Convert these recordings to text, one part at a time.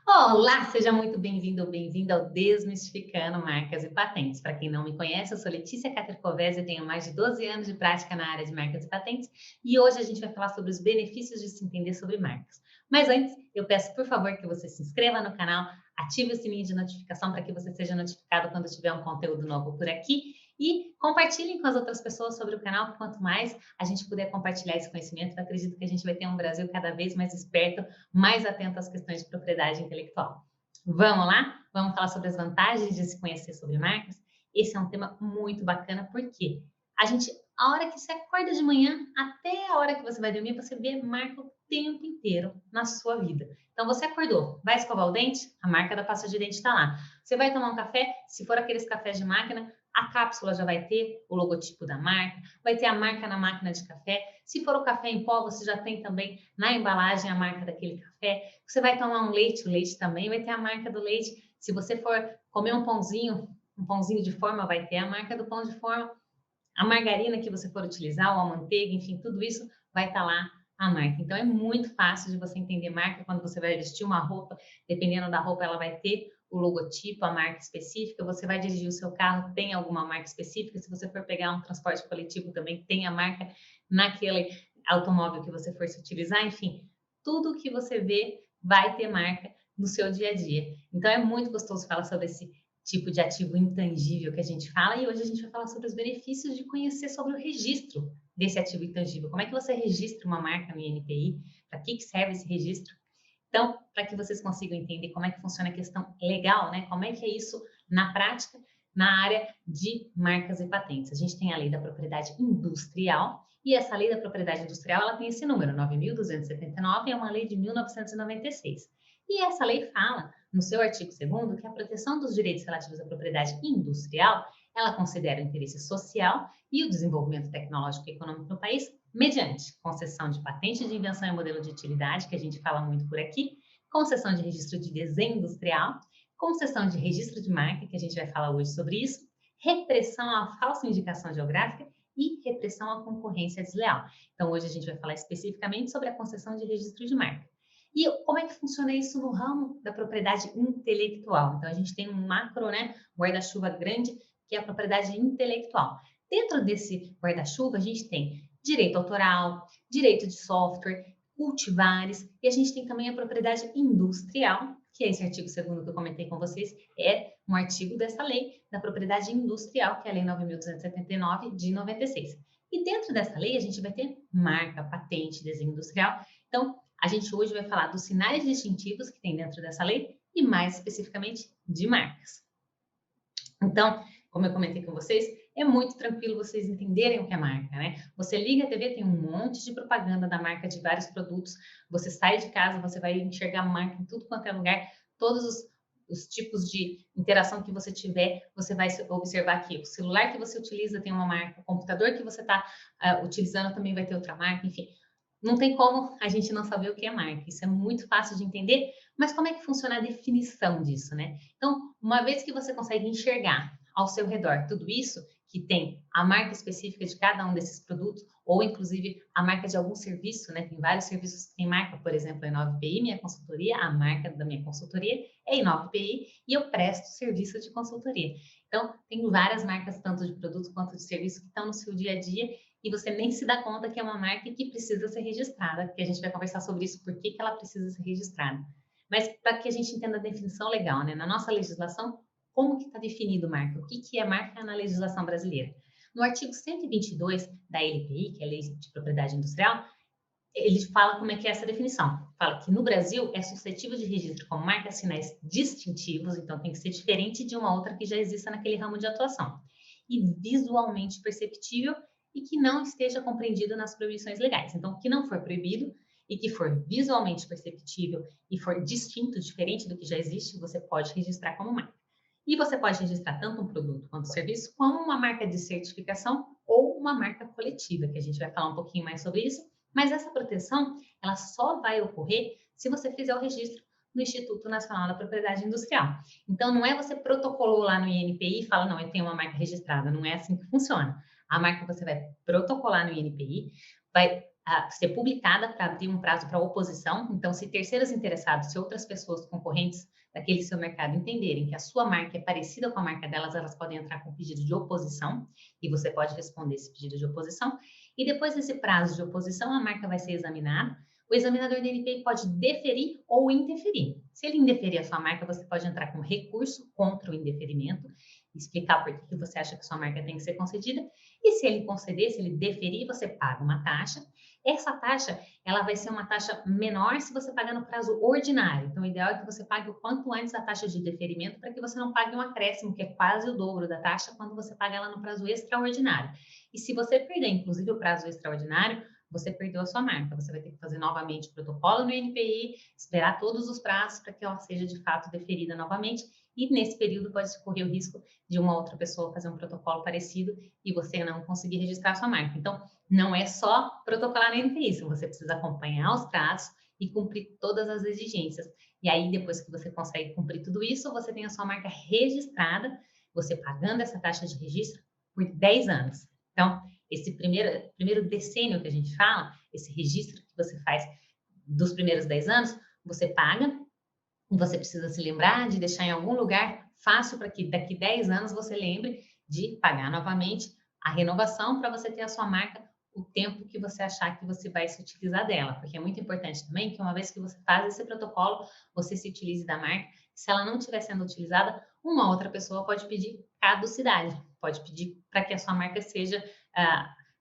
Olá, seja muito bem-vindo ou bem-vinda ao Desmistificando Marcas e Patentes. Para quem não me conhece, eu sou Letícia Catercovese e tenho mais de 12 anos de prática na área de marcas e patentes e hoje a gente vai falar sobre os benefícios de se entender sobre marcas. Mas antes, eu peço por favor que você se inscreva no canal, ative o sininho de notificação para que você seja notificado quando tiver um conteúdo novo por aqui e compartilhem com as outras pessoas sobre o canal, porque quanto mais a gente puder compartilhar esse conhecimento, eu acredito que a gente vai ter um Brasil cada vez mais esperto, mais atento às questões de propriedade intelectual. Vamos lá? Vamos falar sobre as vantagens de se conhecer sobre marcas? Esse é um tema muito bacana, porque a hora que você acorda de manhã até a hora que você vai dormir, você vê marca o tempo inteiro na sua vida. Então, você acordou, vai escovar o dente, a marca da pasta de dente está lá. Você vai tomar um café, se for aqueles cafés de máquina, a cápsula já vai ter o logotipo da marca, vai ter a marca na máquina de café. Se for o café em pó, você já tem também na embalagem a marca daquele café. Você vai tomar um leite, o leite também vai ter a marca do leite. Se você for comer um pãozinho de forma, vai ter a marca do pão de forma. A margarina que você for utilizar, ou a manteiga, enfim, tudo isso vai estar lá a marca. Então é muito fácil de você entender marca quando você vai vestir uma roupa, dependendo da roupa, ela vai ter o logotipo, a marca específica. Você vai dirigir o seu carro, tem alguma marca específica. Se você for pegar um transporte coletivo, também tem a marca naquele automóvel que você for se utilizar. Enfim, tudo que você vê vai ter marca no seu dia a dia. Então é muito gostoso falar sobre esse tipo de ativo intangível que a gente fala, e hoje a gente vai falar sobre os benefícios de conhecer sobre o registro desse ativo intangível. Como é que você registra uma marca no INPI? Para que serve esse registro? Então, para que vocês consigam entender como é que funciona a questão legal, né? Como é que é isso na prática, na área de marcas e patentes. A gente tem a lei da propriedade industrial, e essa lei da propriedade industrial, ela tem esse número, 9.279, é uma lei de 1996. E essa lei fala, no seu artigo 2º, que a proteção dos direitos relativos à propriedade industrial, ela considera o interesse social e o desenvolvimento tecnológico e econômico no país mediante concessão de patente de invenção e modelo de utilidade, que a gente fala muito por aqui, concessão de registro de desenho industrial, concessão de registro de marca, que a gente vai falar hoje sobre isso, repressão à falsa indicação geográfica e repressão à concorrência desleal. Então, hoje a gente vai falar especificamente sobre a concessão de registro de marca. E como é que funciona isso no ramo da propriedade intelectual? Então, a gente tem um macro, né, guarda-chuva grande, que é a propriedade intelectual. Dentro desse guarda-chuva, a gente tem direito autoral, direito de software, cultivares, e a gente tem também a propriedade industrial, que é esse artigo 2º que eu comentei com vocês, é um artigo dessa lei da propriedade industrial, que é a Lei 9.279 de 96. E dentro dessa lei, a gente vai ter marca, patente, desenho industrial. Então, a gente hoje vai falar dos sinais distintivos que tem dentro dessa lei e, mais especificamente, de marcas. Então, como eu comentei com vocês, é muito tranquilo vocês entenderem o que é marca, né? Você liga a TV, tem um monte de propaganda da marca de vários produtos. Você sai de casa, você vai enxergar marca em tudo quanto é lugar. Todos os tipos de interação que você tiver, você vai observar que o celular que você utiliza tem uma marca, o computador que você está utilizando também vai ter outra marca, enfim. Não tem como a gente não saber o que é marca. Isso é muito fácil de entender, mas como é que funciona a definição disso, né? Então, uma vez que você consegue enxergar ao seu redor tudo isso, que tem a marca específica de cada um desses produtos, ou inclusive a marca de algum serviço, né? Tem vários serviços que têm marca, por exemplo, a InovePI, minha consultoria, a marca da minha consultoria é InovePI e eu presto serviço de consultoria. Então, tem várias marcas, tanto de produtos quanto de serviço, que estão no seu dia a dia e você nem se dá conta que é uma marca que precisa ser registrada, porque a gente vai conversar sobre isso, por que ela precisa ser registrada. Mas para que a gente entenda a definição legal, né? Na nossa legislação, como que está definido marca? O que, que é marca na legislação brasileira? No artigo 122 da LPI, que é a Lei de Propriedade Industrial, ele fala como é que é essa definição. Fala que no Brasil é suscetível de registro como marca sinais distintivos, então tem que ser diferente de uma outra que já exista naquele ramo de atuação. E visualmente perceptível e que não esteja compreendido nas proibições legais. Então, o que não for proibido e que for visualmente perceptível e for distinto, diferente do que já existe, você pode registrar como marca. E você pode registrar tanto um produto quanto um serviço, como uma marca de certificação ou uma marca coletiva, que a gente vai falar um pouquinho mais sobre isso. Mas essa proteção, ela só vai ocorrer se você fizer o registro no Instituto Nacional da Propriedade Industrial. Então, não é você protocolou lá no INPI e fala, não, eu tenho uma marca registrada. Não é assim que funciona. A marca você vai protocolar no INPI, vai ser publicada para abrir um prazo para oposição. Então, se terceiros interessados, se outras pessoas concorrentes daquele seu mercado entenderem que a sua marca é parecida com a marca delas, elas podem entrar com pedido de oposição e você pode responder esse pedido de oposição. E depois desse prazo de oposição, a marca vai ser examinada. O examinador da NPI pode deferir ou indeferir. Se ele indeferir a sua marca, você pode entrar com recurso contra o indeferimento, explicar por que você acha que sua marca tem que ser concedida. E se ele conceder, se ele deferir, você paga uma taxa. Essa taxa, ela vai ser uma taxa menor se você pagar no prazo ordinário. Então, o ideal é que você pague o quanto antes a taxa de deferimento para que você não pague um acréscimo, que é quase o dobro da taxa, quando você paga ela no prazo extraordinário. E se você perder, inclusive, o prazo extraordinário, você perdeu a sua marca. Você vai ter que fazer novamente o protocolo no NPI, esperar todos os prazos para que ela seja, de fato, deferida novamente. E nesse período pode correr o risco de uma outra pessoa fazer um protocolo parecido e você não conseguir registrar a sua marca. Então, não é só protocolar no NPI, você precisa acompanhar os prazos e cumprir todas as exigências. E aí, depois que você consegue cumprir tudo isso, você tem a sua marca registrada, você pagando essa taxa de registro por 10 anos. Então, esse primeiro decênio que a gente fala, esse registro que você faz dos primeiros 10 anos, você paga. Você precisa se lembrar de deixar em algum lugar fácil para que daqui 10 anos você lembre de pagar novamente a renovação para você ter a sua marca o tempo que você achar que você vai se utilizar dela, porque é muito importante também que uma vez que você faz esse protocolo, você se utilize da marca. Se ela não estiver sendo utilizada, uma outra pessoa pode pedir caducidade, pode pedir para que a sua marca seja,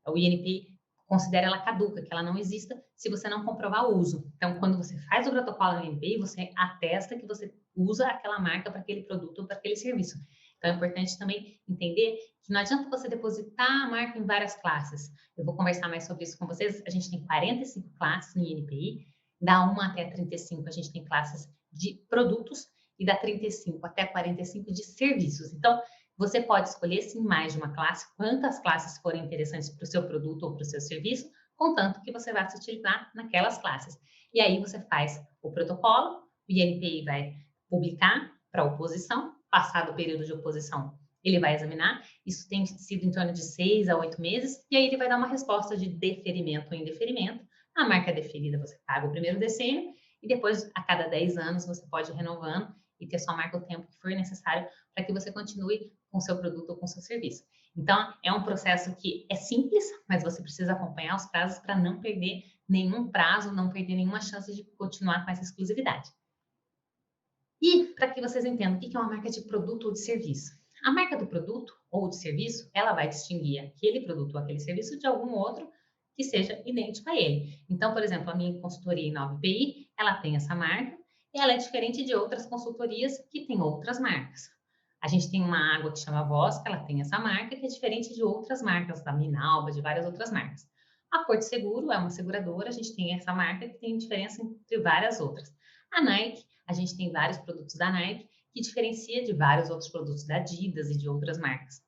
o INPI considere ela caduca, que ela não exista se você não comprovar o uso. Então, quando você faz o protocolo no NPI, você atesta que você usa aquela marca para aquele produto ou para aquele serviço. Então, é importante também entender que não adianta você depositar a marca em várias classes. Eu vou conversar mais sobre isso com vocês. A gente tem 45 classes no INPI, da 1 até 35 a gente tem classes de produtos e da 35 até 45 de serviços. Então, você pode escolher, sim, mais de uma classe, quantas classes forem interessantes para o seu produto ou para o seu serviço, contanto que você vai se utilizar naquelas classes. E aí você faz o protocolo, o INPI vai publicar para oposição, passado o período de oposição, ele vai examinar, isso tem sido em torno de 6 a 8 meses, e aí ele vai dar uma resposta de deferimento ou indeferimento. A marca deferida você paga o primeiro decênio, e depois, a cada 10 anos, você pode ir renovando e ter sua marca o tempo que for necessário para que você continue com o seu produto ou com o seu serviço. Então, é um processo que é simples, mas você precisa acompanhar os prazos para não perder nenhum prazo, não perder nenhuma chance de continuar com essa exclusividade. E para que vocês entendam o que é uma marca de produto ou de serviço. A marca do produto ou de serviço, ela vai distinguir aquele produto ou aquele serviço de algum outro que seja idêntico a ele. Então, por exemplo, a minha consultoria em 9PI, ela tem essa marca e ela é diferente de outras consultorias que têm outras marcas. A gente tem uma água que chama Voz, que ela tem essa marca, que é diferente de outras marcas, da Minalba, de várias outras marcas. A Porto Seguro é uma seguradora, a gente tem essa marca que tem diferença entre várias outras. A Nike, a gente tem vários produtos da Nike, que diferencia de vários outros produtos da Adidas e de outras marcas.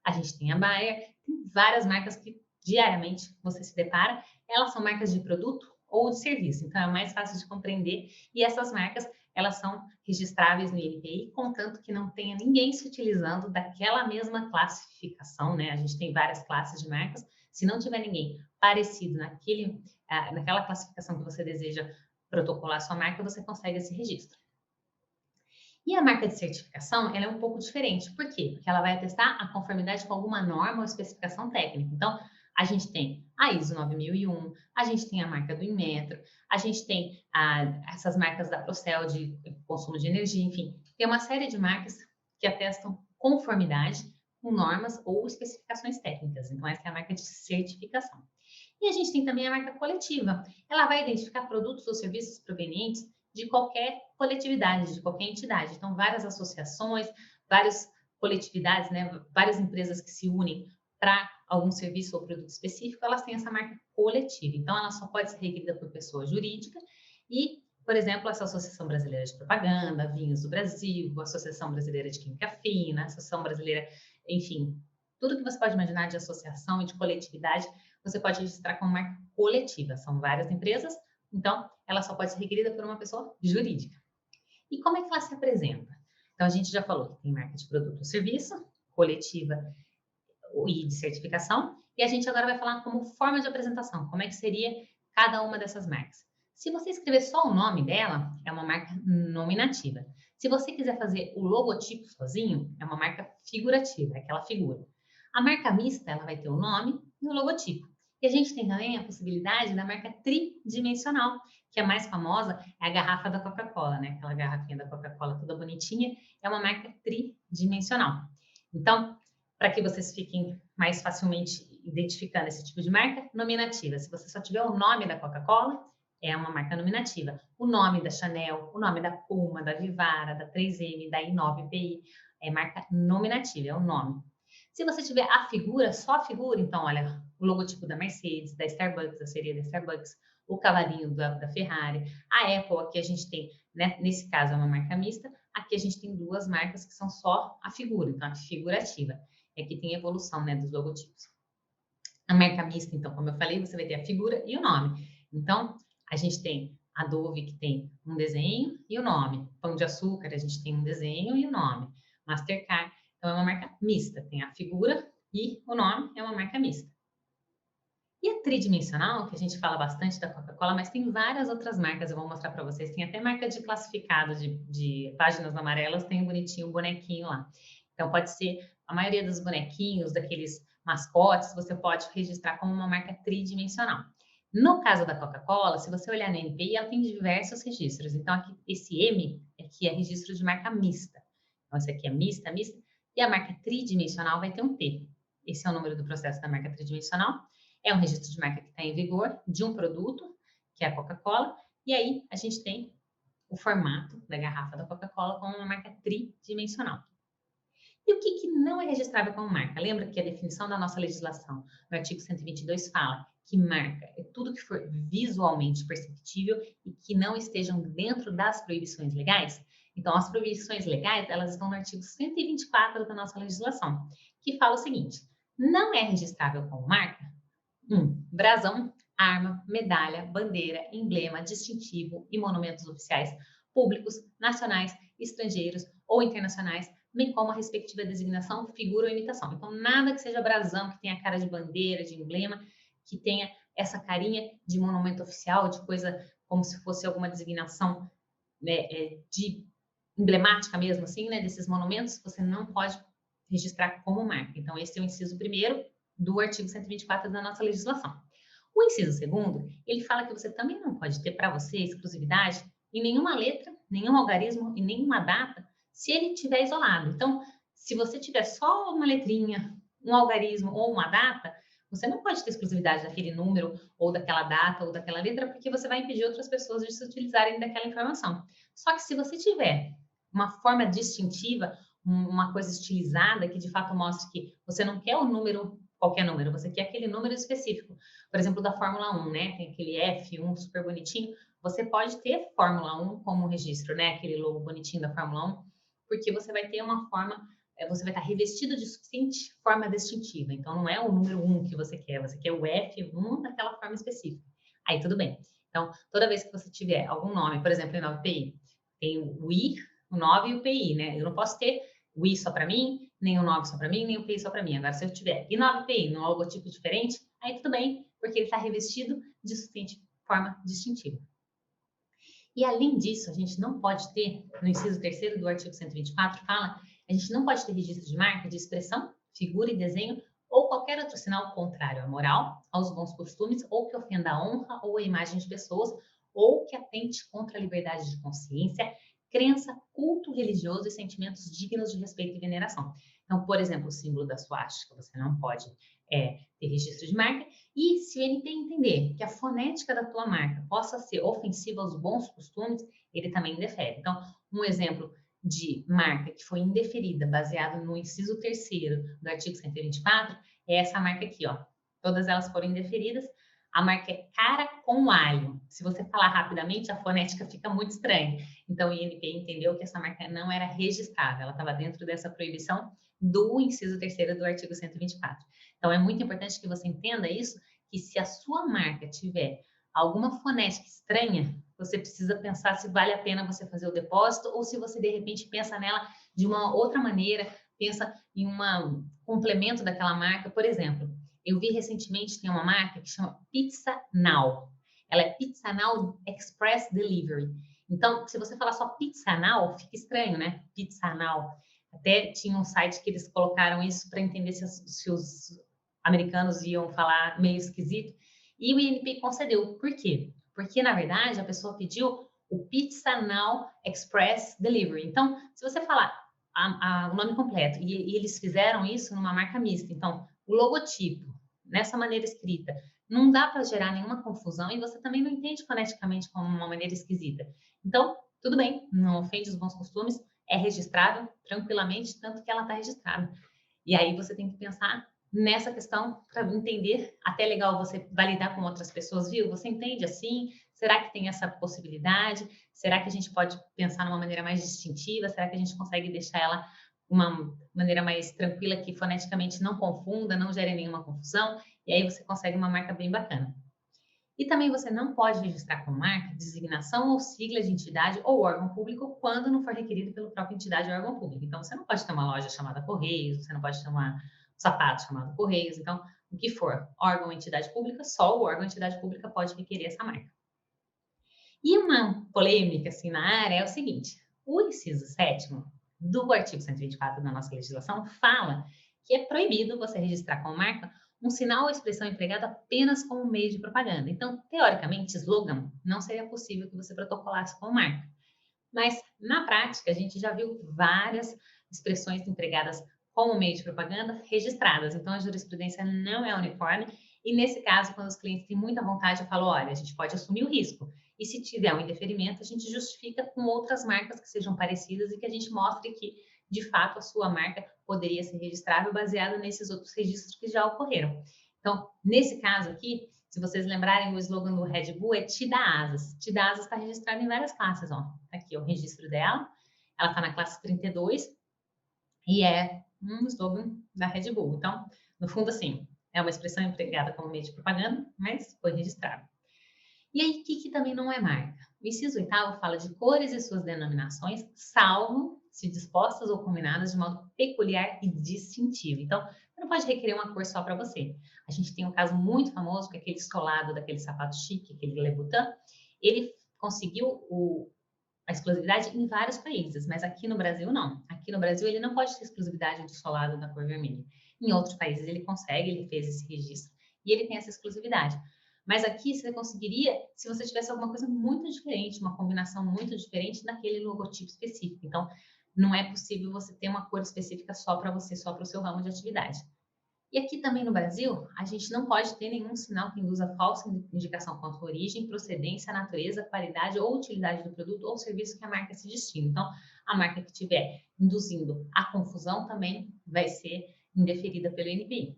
A gente tem a Bayer, tem várias marcas que diariamente você se depara, elas são marcas de produto ou de serviço, então é mais fácil de compreender, e essas marcas, elas são registráveis no INPI, contanto que não tenha ninguém se utilizando daquela mesma classificação, né? A gente tem várias classes de marcas, se não tiver ninguém parecido naquela classificação que você deseja protocolar sua marca, você consegue esse registro. E a marca de certificação, ela é um pouco diferente. Por quê? Porque ela vai atestar a conformidade com alguma norma ou especificação técnica. Então, a gente tem a ISO 9001, a gente tem a marca do Inmetro, a gente tem essas marcas da Procel de consumo de energia, enfim. Tem uma série de marcas que atestam conformidade com normas ou especificações técnicas. Então, essa é a marca de certificação. E a gente tem também a marca coletiva. Ela vai identificar produtos ou serviços provenientes de qualquer coletividade, de qualquer entidade. Então, várias associações, várias coletividades, né, várias empresas que se unem para algum serviço ou produto específico, elas têm essa marca coletiva. Então, ela só pode ser requerida por pessoa jurídica e, por exemplo, essa Associação Brasileira de Propaganda, Vinhos do Brasil, a Associação Brasileira de Química Fina, a Associação Brasileira, enfim, tudo que você pode imaginar de associação e de coletividade, você pode registrar como marca coletiva. São várias empresas, então ela só pode ser requerida por uma pessoa jurídica. E como é que ela se apresenta? Então, a gente já falou que tem marca de produto ou serviço, coletiva e de certificação, e a gente agora vai falar como forma de apresentação, como é que seria cada uma dessas marcas. Se você escrever só o nome dela, é uma marca nominativa. Se você quiser fazer o logotipo sozinho, é uma marca figurativa, é aquela figura. A marca mista, ela vai ter o nome e o logotipo. E a gente tem também a possibilidade da marca tridimensional, que é a mais famosa, é a garrafa da Coca-Cola, né? Aquela garrafinha da Coca-Cola toda bonitinha, é uma marca tridimensional. Então, para que vocês fiquem mais facilmente identificando esse tipo de marca, nominativa. Se você só tiver o nome da Coca-Cola, é uma marca nominativa. O nome da Chanel, o nome da Puma, da Vivara, da 3M, da I9PI, é marca nominativa, é o nome. Se você tiver a figura, só a figura, então, olha, o logotipo da Mercedes, da Starbucks, a sereia da Starbucks, o cavalinho da Ferrari, a Apple, aqui a gente tem, né, nesse caso é uma marca mista, aqui a gente tem duas marcas que são só a figura, então a figurativa. E aqui tem evolução, né, dos logotipos. A marca mista, então, como eu falei, você vai ter a figura e o nome. Então, a gente tem a Dove, que tem um desenho e o nome. Pão de Açúcar, a gente tem um desenho e o nome. Mastercard, então é uma marca mista. Tem a figura e o nome, é uma marca mista. E a tridimensional, que a gente fala bastante da Coca-Cola, mas tem várias outras marcas, eu vou mostrar para vocês. Tem até marca de classificado de páginas amarelas, tem um bonitinho, um bonequinho lá. Então, pode ser a maioria dos bonequinhos, daqueles mascotes, você pode registrar como uma marca tridimensional. No caso da Coca-Cola, se você olhar na NPI, ela tem diversos registros. Então, aqui, esse M aqui é registro de marca mista. Então, esse aqui é mista. E a marca tridimensional vai ter um T. Esse é o número do processo da marca tridimensional. É um registro de marca que está em vigor de um produto, que é a Coca-Cola. E aí, a gente tem o formato da garrafa da Coca-Cola como uma marca tridimensional. E o que não é registrável como marca? Lembra que a definição da nossa legislação, no artigo 122, fala que marca é tudo que for visualmente perceptível e que não estejam dentro das proibições legais? Então, as proibições legais, elas estão no artigo 124 da nossa legislação, que fala o seguinte: não é registrável como marca 1. Brasão, arma, medalha, bandeira, emblema, distintivo e monumentos oficiais públicos, nacionais, estrangeiros ou internacionais, bem como a respectiva designação, figura ou imitação. Então, nada que seja brasão, que tenha cara de bandeira, de emblema, que tenha essa carinha de monumento oficial, de coisa como se fosse alguma designação, né, de emblemática mesmo, assim, né, desses monumentos, você não pode registrar como marca. Então, esse é o inciso 1º do artigo 124 da nossa legislação. O inciso 2º, ele fala que você também não pode ter para você exclusividade em nenhuma letra, nenhum algarismo e nenhuma data, se ele estiver isolado. Então, se você tiver só uma letrinha, um algarismo ou uma data, você não pode ter exclusividade daquele número, ou daquela data, ou daquela letra, porque você vai impedir outras pessoas de se utilizarem daquela informação. Só que se você tiver uma forma distintiva, uma coisa estilizada, que de fato mostre que você não quer o número, qualquer número, você quer aquele número específico. Por exemplo, da Fórmula 1, né? Tem aquele F1 super bonitinho. Você pode ter Fórmula 1 como registro, né? Aquele logo bonitinho da Fórmula 1, porque você vai ter uma forma, você vai estar revestido de suficiente forma distintiva. Então, não é o número 1 que você quer o F1 daquela forma específica. Aí, tudo bem. Então, toda vez que você tiver algum nome, por exemplo, em 9PI, tem o I, o 9 e o PI, né? Eu não posso ter o I só para mim, nem o 9 só para mim, nem o PI só para mim. Agora, se eu tiver I9PI num logotipo diferente, aí tudo bem, porque ele está revestido de suficiente forma distintiva. E, além disso, a gente não pode ter, no inciso 3º do artigo 124, fala, a gente não pode ter registro de marca de expressão, figura e desenho ou qualquer outro sinal contrário à moral, aos bons costumes, ou que ofenda a honra ou a imagem de pessoas, ou que atente contra a liberdade de consciência, crença, culto religioso e sentimentos dignos de respeito e veneração. Então, por exemplo, o símbolo da suástica, você não pode ter registro de marca. E se o NP entender que a fonética da tua marca possa ser ofensiva aos bons costumes, ele também indefere. Então, um exemplo de marca que foi indeferida, baseado no inciso 3º do artigo 124, é essa marca aqui, ó. Todas elas foram indeferidas. A marca é cara com alho. Se você falar rapidamente, a fonética fica muito estranha. Então, o INPI entendeu que essa marca não era registrada, ela estava dentro dessa proibição do inciso 3º do artigo 124. Então, é muito importante que você entenda isso, que se a sua marca tiver alguma fonética estranha, você precisa pensar se vale a pena você fazer o depósito ou se você, de repente, pensa nela de uma outra maneira, pensa em um complemento daquela marca. Por exemplo, eu vi recentemente, tem uma marca que chama Pizza Now. ela é Pizzanal Express Delivery. Então, se você falar só Pizzanal, fica estranho, né? Pizzanal. Até tinha um site que eles colocaram isso para entender se os americanos iam falar meio esquisito. E o INPI concedeu. Por quê? Porque, na verdade, a pessoa pediu o Pizzanal Express Delivery. Então, se você falar o nome completo, e eles fizeram isso numa marca mista. Então, o logotipo, nessa maneira escrita, não dá para gerar nenhuma confusão e você também não entende foneticamente como uma maneira esquisita. Então, tudo bem, não ofende os bons costumes, é registrável tranquilamente, tanto que ela está registrada. E aí você tem que pensar nessa questão para entender, até legal você validar com outras pessoas, viu? Você entende assim? Será que tem essa possibilidade? Será que a gente pode pensar numa maneira mais distintiva? Será que a gente consegue deixar ela uma maneira mais tranquila que foneticamente não confunda, não gere nenhuma confusão? E aí você consegue uma marca bem bacana. E também você não pode registrar como marca designação ou sigla de entidade ou órgão público quando não for requerido pela própria entidade ou órgão público. Então, você não pode ter uma loja chamada Correios, você não pode ter um sapato chamado Correios. Então, o que for órgão ou entidade pública, só o órgão ou entidade pública pode requerer essa marca. E uma polêmica assim na área é o seguinte: o inciso 7º do artigo 124 da nossa legislação fala que é proibido você registrar como marca um sinal ou expressão empregado apenas como meio de propaganda. Então, teoricamente, slogan não seria possível que você protocolasse como marca. Mas, na prática, a gente já viu várias expressões empregadas como meio de propaganda registradas. Então, a jurisprudência não é uniforme. E, nesse caso, quando os clientes têm muita vontade, eu falo, olha, a gente pode assumir o risco. E se tiver um indeferimento, a gente justifica com outras marcas que sejam parecidas e que a gente mostre que, de fato, a sua marca poderia ser registrável baseado nesses outros registros que já ocorreram. Então, nesse caso aqui, se vocês lembrarem, o slogan do Red Bull é Te dá asas. Te dá asas está registrado em várias classes, ó. Tá aqui o registro dela. Ela está na classe 32 e é um slogan da Red Bull. Então, no fundo, assim, é uma expressão empregada como meio de propaganda, mas foi registrado. E aí, o que também não é marca? O inciso 8º fala de cores e suas denominações, salvo se dispostas ou combinadas de modo peculiar e distintivo. Então, você não pode requerer uma cor só para você. A gente tem um caso muito famoso, que é aquele solado daquele sapato chique, aquele Louboutin. Ele conseguiu a exclusividade em vários países, mas aqui no Brasil não. Aqui no Brasil ele não pode ter exclusividade do solado da cor vermelha. Em outros países ele consegue, ele fez esse registro e ele tem essa exclusividade. Mas aqui você conseguiria se você tivesse alguma coisa muito diferente, uma combinação muito diferente daquele logotipo específico. Então, não é possível você ter uma cor específica só para você, só para o seu ramo de atividade. E aqui também no Brasil, a gente não pode ter nenhum sinal que induza falsa indicação quanto à origem, procedência, natureza, qualidade ou utilidade do produto ou serviço que a marca se destina. Então, a marca que estiver induzindo a confusão também vai ser indeferida pelo INPI.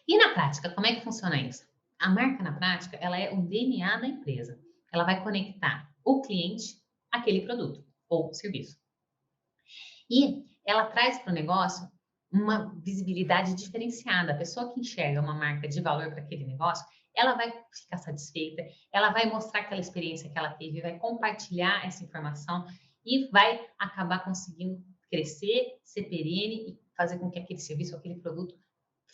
E na prática, como é que funciona isso? A marca, na prática, ela é o DNA da empresa. Ela vai conectar o cliente àquele produto ou serviço. E ela traz para o negócio uma visibilidade diferenciada. A pessoa que enxerga uma marca de valor para aquele negócio, ela vai ficar satisfeita, ela vai mostrar aquela experiência que ela teve, vai compartilhar essa informação e vai acabar conseguindo crescer, ser perene e fazer com que aquele serviço, aquele produto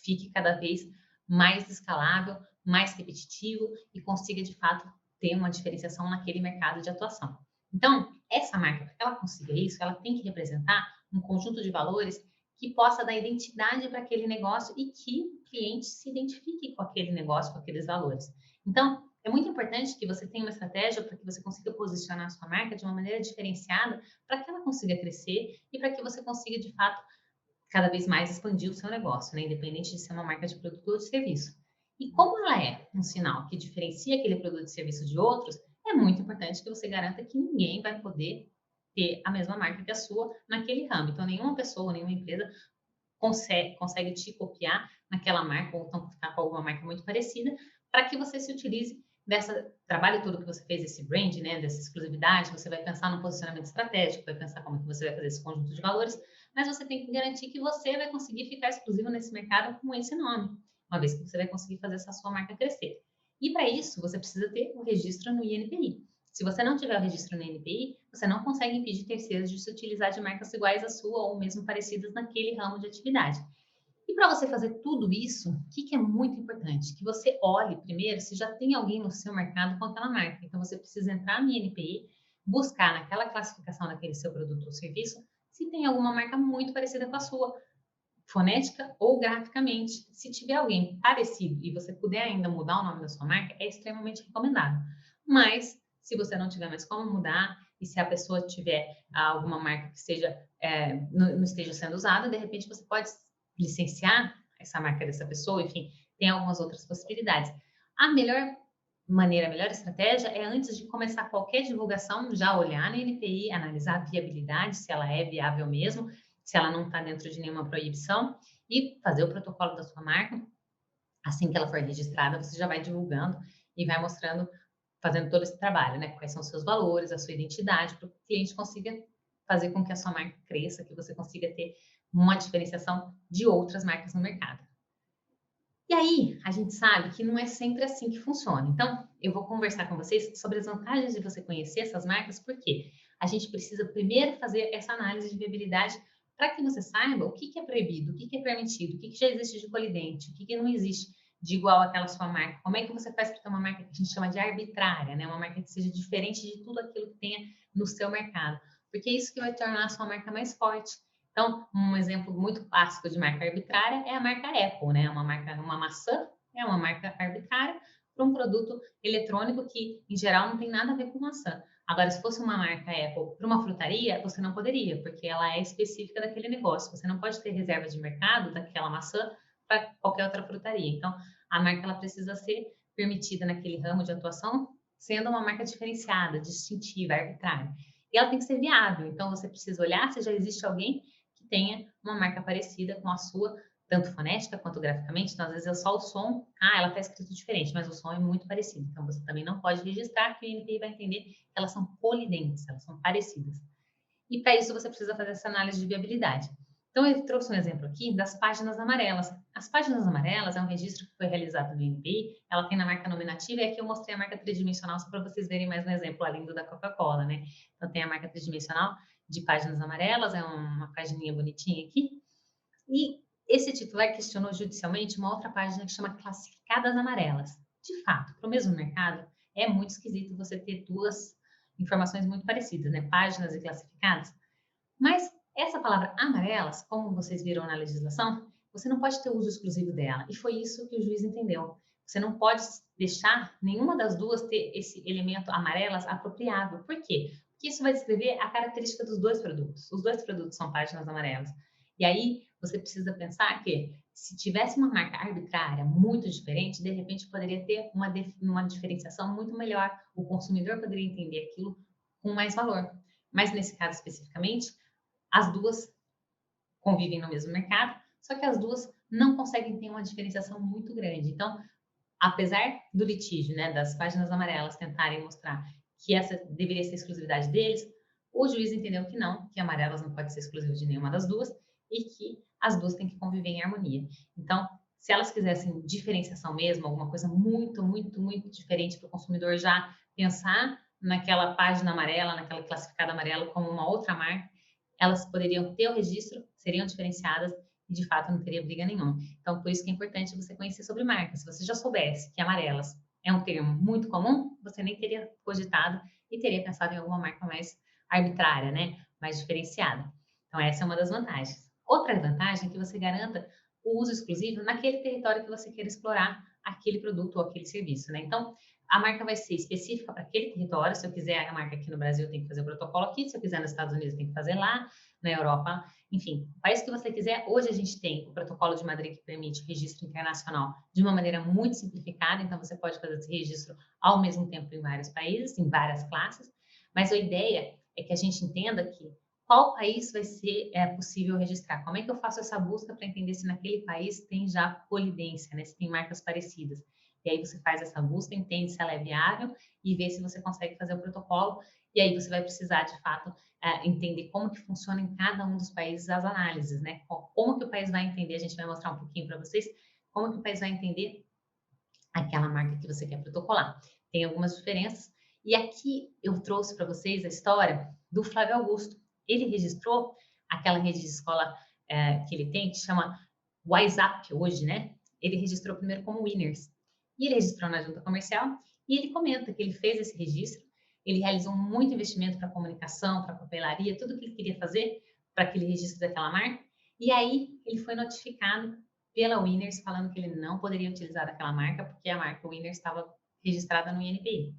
fique cada vez mais escalável, mais repetitivo e consiga, de fato, ter uma diferenciação naquele mercado de atuação. Então, essa marca, para que ela consiga isso, ela tem que representar um conjunto de valores que possa dar identidade para aquele negócio e que o cliente se identifique com aquele negócio, com aqueles valores. Então, é muito importante que você tenha uma estratégia para que você consiga posicionar a sua marca de uma maneira diferenciada para que ela consiga crescer e para que você consiga, de fato, cada vez mais expandir o seu negócio, né? Independente de ser uma marca de produto ou de serviço. E como ela é um sinal que diferencia aquele produto e serviço de outros, é muito importante que você garanta que ninguém vai poder ter a mesma marca que a sua naquele ramo. Então, nenhuma pessoa, nenhuma empresa consegue te copiar naquela marca ou então ficar com alguma marca muito parecida para que você se utilize desse trabalho todo que você fez, esse brand, né, dessa exclusividade. Você vai pensar no posicionamento estratégico, vai pensar como que você vai fazer esse conjunto de valores, mas você tem que garantir que você vai conseguir ficar exclusivo nesse mercado com esse nome, uma vez que você vai conseguir fazer essa sua marca crescer. E para isso, você precisa ter o registro no INPI. Se você não tiver o registro no INPI, você não consegue impedir terceiros de se utilizar de marcas iguais à sua ou mesmo parecidas naquele ramo de atividade. E para você fazer tudo isso, o que é muito importante? Que você olhe primeiro se já tem alguém no seu mercado com aquela marca. Então, você precisa entrar no INPI, buscar naquela classificação daquele seu produto ou serviço, se tem alguma marca muito parecida com a sua, fonética ou graficamente. Se tiver alguém parecido e você puder ainda mudar o nome da sua marca, é extremamente recomendado. Mas, se você não tiver mais como mudar, e se a pessoa tiver alguma marca que seja, não esteja sendo usada, de repente você pode licenciar essa marca dessa pessoa, enfim, tem algumas outras possibilidades. A melhor maneira, a melhor estratégia é antes de começar qualquer divulgação, já olhar na NPI, analisar a viabilidade, se ela é viável mesmo, se ela não está dentro de nenhuma proibição, e fazer o protocolo da sua marca. Assim que ela for registrada, você já vai divulgando e vai mostrando, fazendo todo esse trabalho, né? Quais são os seus valores, a sua identidade, para o cliente consiga fazer com que a sua marca cresça, que você consiga ter uma diferenciação de outras marcas no mercado. E aí, a gente sabe que não é sempre assim que funciona. Então, eu vou conversar com vocês sobre as vantagens de você conhecer essas marcas, porque a gente precisa primeiro fazer essa análise de viabilidade para que você saiba o que é proibido, o que é permitido, o que já existe de colidente, o que não existe de igual àquela sua marca. Como é que você faz para ter uma marca que a gente chama de arbitrária, né? Uma marca que seja diferente de tudo aquilo que tenha no seu mercado. Porque é isso que vai tornar a sua marca mais forte. Então, um exemplo muito clássico de marca arbitrária é a marca Apple, né? Uma maçã é uma marca arbitrária para um produto eletrônico que, em geral, não tem nada a ver com maçã. Agora, se fosse uma marca Apple para uma frutaria, você não poderia, porque ela é específica daquele negócio. Você não pode ter reserva de mercado daquela maçã para qualquer outra frutaria. Então, a marca ela precisa ser permitida naquele ramo de atuação, sendo uma marca diferenciada, distintiva, arbitrária. E ela tem que ser viável. Então, você precisa olhar se já existe alguém que tenha uma marca parecida com a sua, tanto fonética quanto graficamente. Então, às vezes é só o som, ela está escrito diferente, mas o som é muito parecido. Então, você também não pode registrar, que o INPI vai entender que elas são colidentes, elas são parecidas. E para isso, você precisa fazer essa análise de viabilidade. Então, eu trouxe um exemplo aqui das páginas amarelas. As páginas amarelas é um registro que foi realizado no INPI, ela tem na marca nominativa, e aqui eu mostrei a marca tridimensional só para vocês verem mais um exemplo além do da Coca-Cola, né? Então, tem a marca tridimensional de páginas amarelas, é uma pagininha bonitinha aqui. E esse titular questionou judicialmente uma outra página que chama Classificadas Amarelas. De fato, para o mesmo mercado, é muito esquisito você ter duas informações muito parecidas, né? Páginas e classificadas. Mas essa palavra amarelas, como vocês viram na legislação, você não pode ter uso exclusivo dela. E foi isso que o juiz entendeu. Você não pode deixar nenhuma das duas ter esse elemento amarelas apropriado. Por quê? Porque isso vai descrever a característica dos dois produtos. Os dois produtos são páginas amarelas. E aí você precisa pensar que se tivesse uma marca arbitrária muito diferente, de repente poderia ter uma diferenciação muito melhor. O consumidor poderia entender aquilo com mais valor. Mas nesse caso especificamente, as duas convivem no mesmo mercado, só que as duas não conseguem ter uma diferenciação muito grande. Então, apesar do litígio, né, das páginas amarelas tentarem mostrar que essa deveria ser exclusividade deles, o juiz entendeu que não, que amarelas não pode ser exclusivo de nenhuma das duas e que as duas têm que conviver em harmonia. Então, se elas quisessem diferenciação mesmo, alguma coisa muito, muito, muito diferente para o consumidor já pensar naquela página amarela, naquela classificada amarela como uma outra marca, elas poderiam ter o registro, seriam diferenciadas e de fato não teria briga nenhuma. Então, por isso que é importante você conhecer sobre marcas. Se você já soubesse que amarelas é um termo muito comum, você nem teria cogitado e teria pensado em alguma marca mais arbitrária, né? Mais diferenciada. Então, essa é uma das vantagens. Outra vantagem é que você garanta o uso exclusivo naquele território que você quer explorar aquele produto ou aquele serviço, né? Então, a marca vai ser específica para aquele território. Se eu quiser a marca aqui no Brasil, eu tenho que fazer o protocolo aqui. Se eu quiser nos Estados Unidos, eu tenho que fazer lá. Na Europa, enfim, o país que você quiser. Hoje a gente tem o protocolo de Madrid que permite o registro internacional de uma maneira muito simplificada, então você pode fazer esse registro ao mesmo tempo em vários países, em várias classes, mas a ideia é que a gente entenda que qual país vai ser possível registrar, como é que eu faço essa busca para entender se naquele país tem já colidência, né, se tem marcas parecidas. E aí você faz essa busca, entende se ela é viável e vê se você consegue fazer o protocolo. E aí você vai precisar, de fato, entender como que funciona em cada um dos países as análises, né? Como que o país vai entender, a gente vai mostrar um pouquinho para vocês, como que o país vai entender aquela marca que você quer protocolar. Tem algumas diferenças. E aqui eu trouxe para vocês a história do Flávio Augusto. Ele registrou aquela rede de escola que ele tem, que chama O WhatsApp hoje, né? Ele registrou primeiro como Winners. E ele registrou na junta comercial e ele comenta que ele fez esse registro, ele realizou muito investimento para comunicação, para papelaria, tudo que ele queria fazer para aquele registro daquela marca. E aí ele foi notificado pela Winners falando que ele não poderia utilizar aquela marca porque a marca Winners estava registrada no INPI.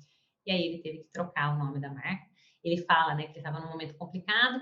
E aí ele teve que trocar o nome da marca. Ele fala, né, que ele estava num momento complicado,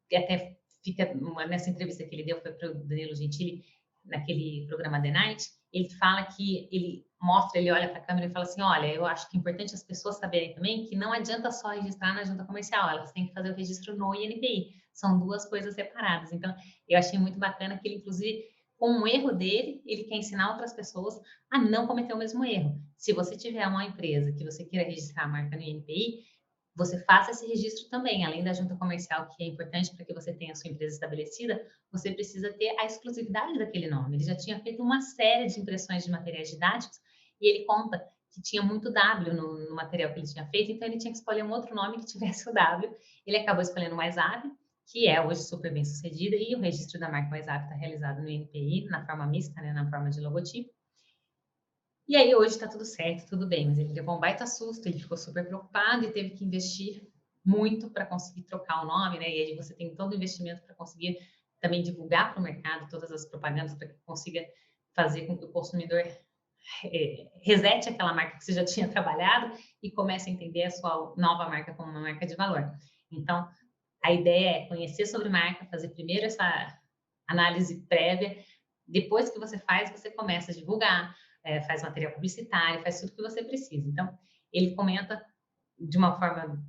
e até fica nessa entrevista que ele deu foi para o Danilo Gentili naquele programa The Night. Ele fala que ele mostra, ele olha para a câmera e fala assim: olha, eu acho que é importante as pessoas saberem também que não adianta só registrar na junta comercial, elas têm que fazer o registro no INPI. São duas coisas separadas. Então, eu achei muito bacana que ele, inclusive, com um erro dele, ele quer ensinar outras pessoas a não cometer o mesmo erro. Se você tiver uma empresa que você queira registrar a marca no INPI, você faça esse registro também, além da junta comercial, que é importante para que você tenha a sua empresa estabelecida, você precisa ter a exclusividade daquele nome. Ele já tinha feito uma série de impressões de materiais didáticos e ele conta que tinha muito W no material que ele tinha feito, então ele tinha que escolher um outro nome que tivesse o W. Ele acabou escolhendo o WhatsApp, que é hoje super bem sucedida, e o registro da marca WhatsApp está realizado no INPI, na forma mista, né, na forma de logotipo. E aí hoje está tudo certo, tudo bem, mas ele levou um baita susto, ele ficou super preocupado e teve que investir muito para conseguir trocar o nome, né? E aí você tem todo o investimento para conseguir também divulgar para o mercado todas as propagandas para que consiga fazer com que o consumidor resete aquela marca que você já tinha trabalhado e comece a entender a sua nova marca como uma marca de valor. Então, a ideia é conhecer sobre marca, fazer primeiro essa análise prévia, depois que você faz, você começa a divulgar, faz material publicitário, faz tudo que você precisa. Então, ele comenta de uma forma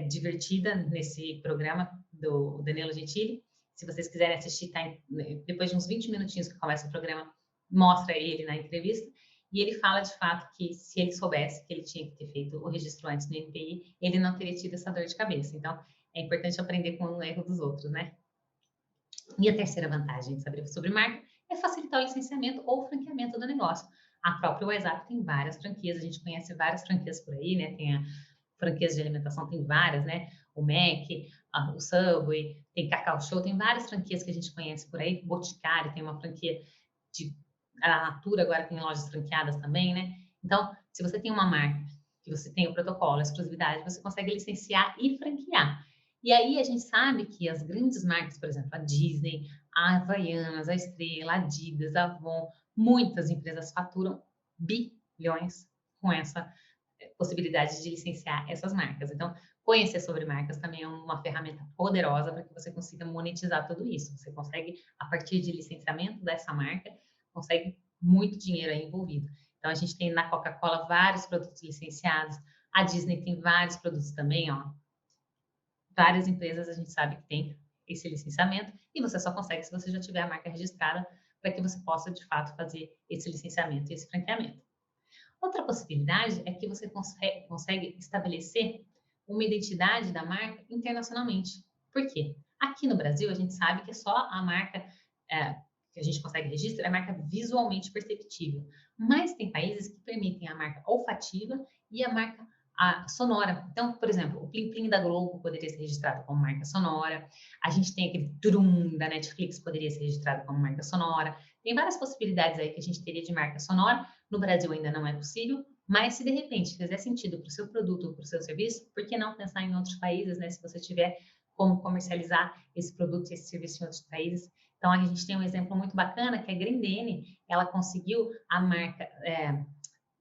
divertida nesse programa do Danilo Gentili. Se vocês quiserem assistir, depois de uns 20 minutinhos que começa o programa, mostra ele na entrevista. E ele fala de fato que se ele soubesse que ele tinha que ter feito o registro antes no INPI, ele não teria tido essa dor de cabeça. Então, é importante aprender com o erro dos outros, né? E a terceira vantagem de saber sobre marca é facilitar o licenciamento ou franqueamento do negócio. A própria WhatsApp tem várias franquias, a gente conhece várias franquias por aí, né? Tem a franquias de alimentação, tem várias, né? O Mac, o Subway, tem Cacau Show, tem várias franquias que a gente conhece por aí. Boticário tem uma franquia de... A Natura agora tem lojas franqueadas também, né? Então, se você tem uma marca, que você tem o protocolo, a exclusividade, você consegue licenciar e franquear. E aí a gente sabe que as grandes marcas, por exemplo, a Disney, a Havaianas, a Estrela, a Adidas, a Avon, muitas empresas faturam bilhões com essa possibilidade de licenciar essas marcas. Então, conhecer sobre marcas também é uma ferramenta poderosa para que você consiga monetizar tudo isso. Você consegue, a partir de licenciamento dessa marca, consegue muito dinheiro aí envolvido. Então, a gente tem na Coca-Cola vários produtos licenciados, a Disney tem vários produtos também, ó. Várias empresas a gente sabe que tem esse licenciamento e você só consegue se você já tiver a marca registrada para que você possa, de fato, fazer esse licenciamento e esse franqueamento. Outra possibilidade é que você consegue estabelecer uma identidade da marca internacionalmente. Por quê? Aqui no Brasil, a gente sabe que é só a marca que a gente consegue registrar, é a marca visualmente perceptível. Mas tem países que permitem a marca olfativa e a marca sonora. Então, por exemplo, o Plim Plim da Globo poderia ser registrado como marca sonora. A gente tem aquele Turum da Netflix, poderia ser registrado como marca sonora. Tem várias possibilidades aí que a gente teria de marca sonora. No Brasil ainda não é possível, mas se de repente fizer sentido para o seu produto ou para o seu serviço, por que não pensar em outros países, né? Se você tiver como comercializar esse produto e esse serviço em outros países. Então, a gente tem um exemplo muito bacana, que é a Grendene. Ela conseguiu a marca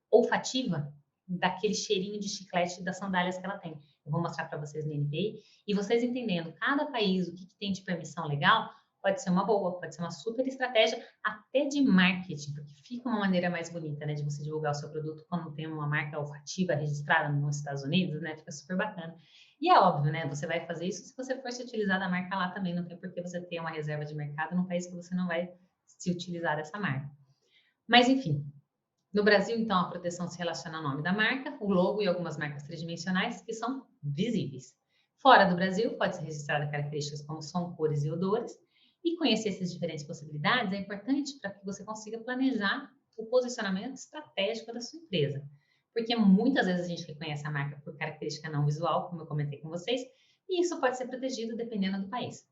olfativa daquele cheirinho de chiclete das sandálias que ela tem. Eu vou mostrar para vocês no NPI. E vocês entendendo cada país o que tem de permissão legal, pode ser uma boa, pode ser uma super estratégia até de marketing, porque fica uma maneira mais bonita, né, de você divulgar o seu produto quando tem uma marca olfativa registrada nos Estados Unidos, né, fica super bacana. E é óbvio, né, você vai fazer isso se você for se utilizar da marca lá também, não tem por que você ter uma reserva de mercado num país que você não vai se utilizar dessa marca. Mas, enfim, no Brasil, então, a proteção se relaciona ao nome da marca, o logo e algumas marcas tridimensionais que são visíveis. Fora do Brasil, pode ser registrada características como som, cores e odores. E conhecer essas diferentes possibilidades é importante para que você consiga planejar o posicionamento estratégico da sua empresa. Porque muitas vezes a gente reconhece a marca por característica não visual, como eu comentei com vocês, e isso pode ser protegido dependendo do país.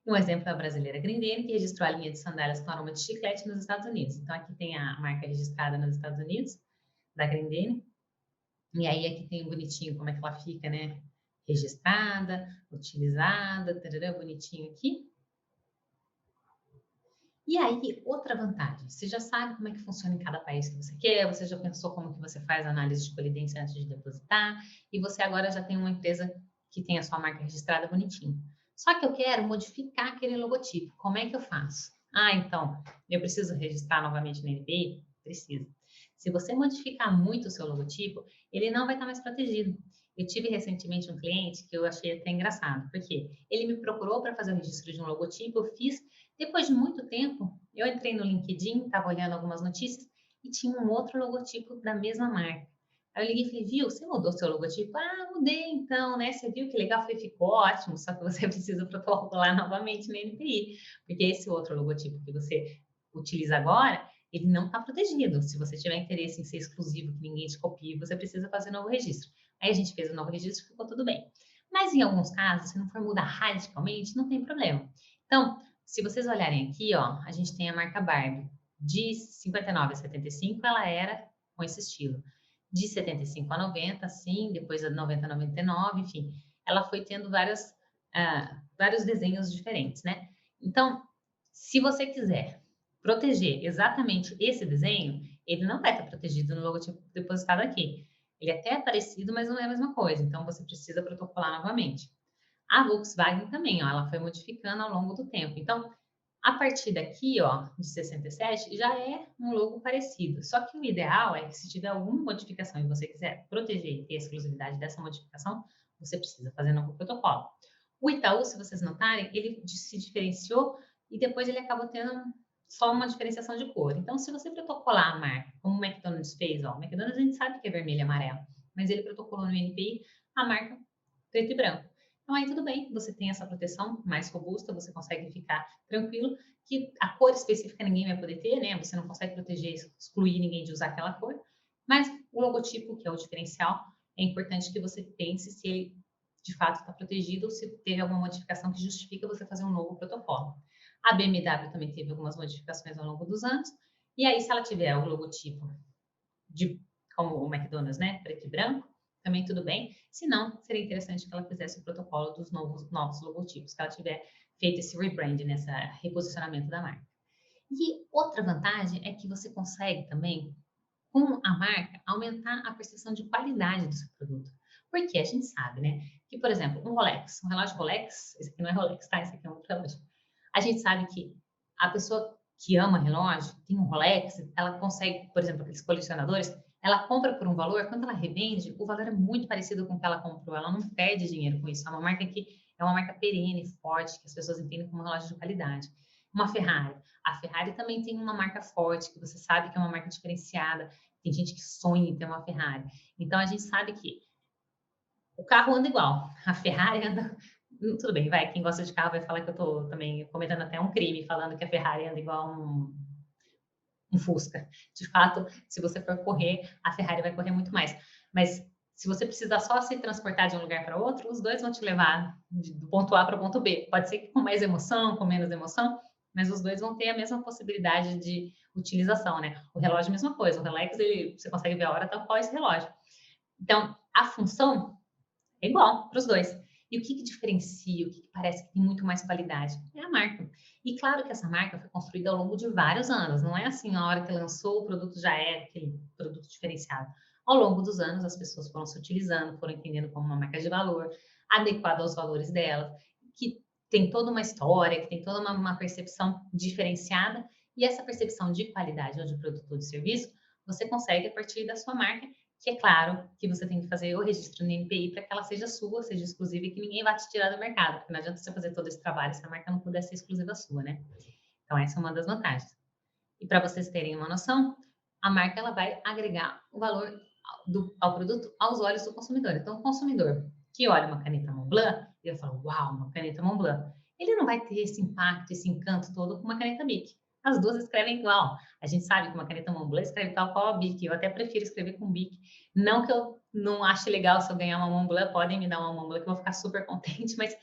Um exemplo é a brasileira Grendene, que registrou a linha de sandálias com aroma de chiclete nos Estados Unidos. Então, aqui tem a marca registrada nos Estados Unidos, da Grendene. E aí, aqui tem bonitinho como é que ela fica, né? Registrada, utilizada, tarará, bonitinho aqui. E aí, outra vantagem, você já sabe como é que funciona em cada país que você quer, você já pensou como que você faz a análise de colidência antes de depositar, e você agora já tem uma empresa que tem a sua marca registrada bonitinho. Só que eu quero modificar aquele logotipo. Como é que eu faço? Ah, então, eu preciso registrar novamente no NPI? Precisa. Se você modificar muito o seu logotipo, ele não vai estar mais protegido. Eu tive recentemente um cliente que eu achei até engraçado, porque ele me procurou para fazer o registro de um logotipo, eu fiz. Depois de muito tempo, eu entrei no LinkedIn, estava olhando algumas notícias e tinha um outro logotipo da mesma marca. Aí eu liguei e falei, viu, você mudou seu logotipo? Ah, mudei então, né? Você viu que legal? Eu falei, ficou ótimo, só que você precisa protocolar novamente no NPI, porque esse outro logotipo que você utiliza agora, ele não está protegido. Se você tiver interesse em ser exclusivo, que ninguém te copie, você precisa fazer novo registro. Aí a gente fez o novo registro, ficou tudo bem. Mas em alguns casos, se não for mudar radicalmente, não tem problema. Então, se vocês olharem aqui, ó, a gente tem a marca Barbie. De 59 a 75, ela era com esse estilo. De 75 a 90, sim, depois a 90 a 99, enfim. Ela foi tendo vários desenhos diferentes, né? Então, se você quiser proteger exatamente esse desenho, ele não vai estar protegido no logotipo depositado aqui. Ele até é parecido, mas não é a mesma coisa. Então, você precisa protocolar novamente. A Volkswagen também, ó, ela foi modificando ao longo do tempo. Então, a partir daqui, ó, de 67, já é um logo parecido. Só que o ideal é que se tiver alguma modificação e você quiser proteger e ter a exclusividade dessa modificação, você precisa fazer novo protocolo. O Itaú, se vocês notarem, ele se diferenciou e depois ele acabou tendo só uma diferenciação de cor. Então, se você protocolar a marca, como o McDonald's fez, ó, o McDonald's a gente sabe que é vermelho e amarelo, mas ele protocolou no NPI a marca preto e branco. Então, aí tudo bem, você tem essa proteção mais robusta, você consegue ficar tranquilo, que a cor específica ninguém vai poder ter, né? Você não consegue proteger, excluir ninguém de usar aquela cor, mas o logotipo, que é o diferencial, é importante que você pense se ele de fato está protegido ou se teve alguma modificação que justifica você fazer um novo protocolo. A BMW também teve algumas modificações ao longo dos anos, e aí se ela tiver o logotipo de como o McDonald's, né, preto e branco, também tudo bem. Se não, seria interessante que ela fizesse o protocolo dos novos logotipos, que ela tiver feito esse rebrand, nessa reposicionamento da marca. E outra vantagem é que você consegue também, com a marca, aumentar a percepção de qualidade do seu produto. Porque a gente sabe, né, que, por exemplo, um Rolex, um relógio Rolex, esse aqui não é Rolex, tá? Esse aqui é um outro relógio. A gente sabe que a pessoa que ama relógio, tem um Rolex, ela consegue, por exemplo, aqueles colecionadores, ela compra por um valor, quando ela revende, o valor é muito parecido com o que ela comprou, ela não perde dinheiro com isso. É uma marca que é uma marca perene, forte, que as pessoas entendem como um relógio de qualidade. Uma Ferrari. A Ferrari também tem uma marca forte, que você sabe que é uma marca diferenciada. Tem gente que sonha em ter uma Ferrari. Então a gente sabe que o carro anda igual. A Ferrari anda. Tudo bem, vai. Quem gosta de carro vai falar que eu estou também cometendo até um crime falando que a Ferrari anda igual um Fusca. De fato, se você for correr, a Ferrari vai correr muito mais. Mas se você precisar só se transportar de um lugar para outro, os dois vão te levar do ponto A para o ponto B. Pode ser que com mais emoção, com menos emoção, mas os dois vão ter a mesma possibilidade de utilização, né? O relógio, a mesma coisa. O Rolex, você consegue ver a hora tal qual esse relógio. Então, a função é igual para os dois. E o que diferencia, o que parece que tem muito mais qualidade? É a marca. E claro que essa marca foi construída ao longo de vários anos. Não é assim, a hora que lançou, o produto já é aquele produto diferenciado. Ao longo dos anos, as pessoas foram se utilizando, foram entendendo como uma marca de valor, adequada aos valores delas, que tem toda uma história, que tem toda uma percepção diferenciada. E essa percepção de qualidade ou de produto ou de serviço, você consegue a partir da sua marca, que é claro que você tem que fazer o registro no NPI para que ela seja sua, seja exclusiva e que ninguém vá te tirar do mercado, porque não adianta você fazer todo esse trabalho se a marca não puder ser exclusiva sua, né? Então, essa é uma das vantagens. E para vocês terem uma noção, a marca ela vai agregar o valor ao produto aos olhos do consumidor. Então, o consumidor que olha uma caneta Montblanc, ele vai falar, uau, uma caneta Montblanc. Ele não vai ter esse impacto, esse encanto todo com uma caneta Bic. As duas escrevem igual. A gente sabe que uma caneta Montblanc escreve tal qual a Bic. Eu até prefiro escrever com Bic. Não que eu não ache legal se eu ganhar uma Montblanc, podem me dar uma Montblanc que eu vou ficar super contente, mas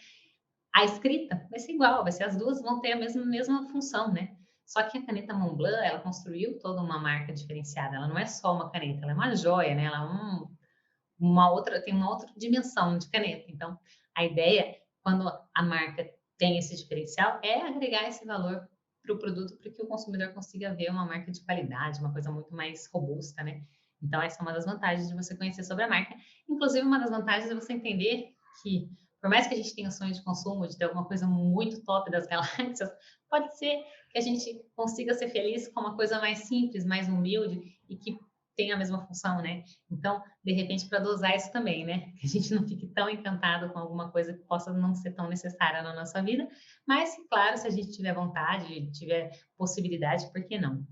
A escrita vai ser igual, vai ser as duas vão ter a mesma função, né? Só que a caneta Montblanc, ela construiu toda uma marca diferenciada. Ela não é só uma caneta, ela é uma joia, né? Ela é tem uma outra dimensão de caneta. Então, a ideia, quando a marca tem esse diferencial, é agregar esse valor para o produto para que o consumidor consiga ver uma marca de qualidade, uma coisa muito mais robusta, né? Então, essa é uma das vantagens de você conhecer sobre a marca. Inclusive, uma das vantagens é você entender que, por mais que a gente tenha sonho de consumo, de ter alguma coisa muito top das galáxias, pode ser que a gente consiga ser feliz com uma coisa mais simples, mais humilde e que tem a mesma função, né? Então, de repente, para dosar isso também, né? Que a gente não fique tão encantado com alguma coisa que possa não ser tão necessária na nossa vida, mas, claro, se a gente tiver vontade, tiver possibilidade, por que não?